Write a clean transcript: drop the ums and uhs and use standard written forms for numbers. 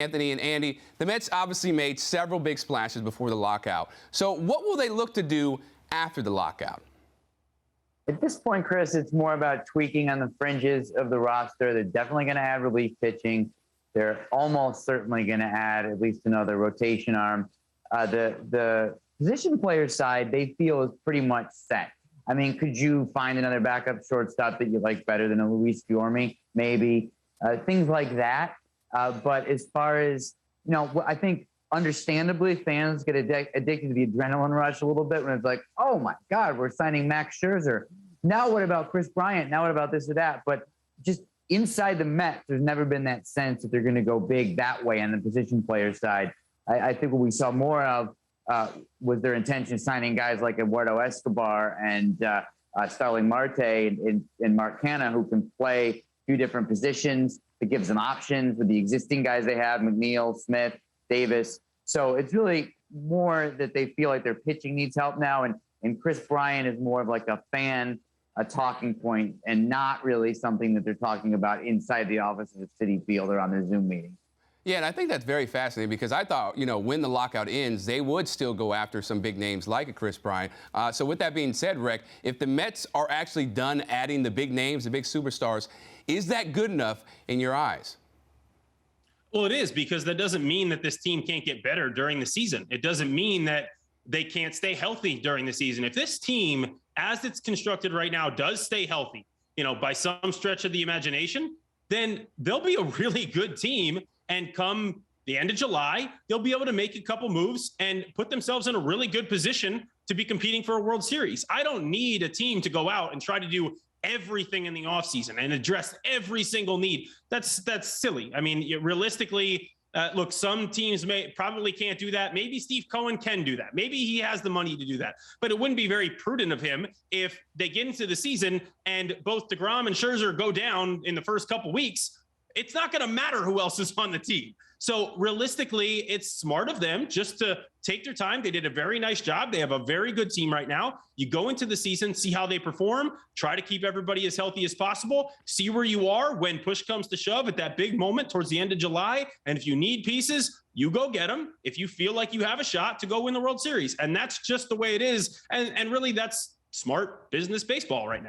Anthony and Andy, the Mets obviously made several big splashes before the lockout. So what will they look to do after the lockout? At this point, Chris, it's more about tweaking on the fringes of the roster. They're definitely going to add relief pitching. They're almost certainly going to add at least another rotation arm. The position player side, they feel is pretty much set. I mean, could you find another backup shortstop that you like better than a Luis Fiormi? Maybe. Things like that. But as far as, I think understandably fans get addicted to the adrenaline rush a little bit when it's like, oh my God, we're signing Max Scherzer. Now what about Chris Bryant? Now what about this or that? But just inside the Mets, there's never been that sense that they're going to go big that way on the position player side. I think what we saw more of was their intention of signing guys like Eduardo Escobar and Starling Marte and Mark Canha, who can play a few different positions. It gives them options with the existing guys they have, McNeil, Smith, Davis. So it's really more that they feel like their pitching needs help now. And Chris Bryant is more of like a fan, a talking point, and not really something that they're talking about inside the offices of Citi Field or on their Zoom meetings. Yeah, and I think that's very fascinating because I thought, when the lockout ends, they would still go after some big names like a Chris Bryant. So with that being said, Reck, if the Mets are actually done adding the big names, the big superstars, is that good enough in your eyes? Well, it is, because that doesn't mean that this team can't get better during the season. It doesn't mean that they can't stay healthy during the season. If this team, as it's constructed right now, does stay healthy, by some stretch of the imagination, then they'll be a really good team. And come the end of July, they'll be able to make a couple moves and put themselves in a really good position to be competing for a World Series. I don't need a team to go out and try to do everything in the offseason and address every single need. That's silly. I mean, realistically, look, some teams probably can't do that. Maybe Steve Cohen can do that. Maybe he has the money to do that. But it wouldn't be very prudent of him if they get into the season and both DeGrom and Scherzer go down in the first couple weeks. It's not going to matter who else is on the team. So realistically, it's smart of them just to take their time. They did a very nice job. They have a very good team right now. You go into the season, see how they perform, try to keep everybody as healthy as possible, see where you are when push comes to shove at that big moment towards the end of July. And if you need pieces, you go get them if you feel like you have a shot to go win the World Series. And that's just the way it is. And really, that's smart business baseball right now.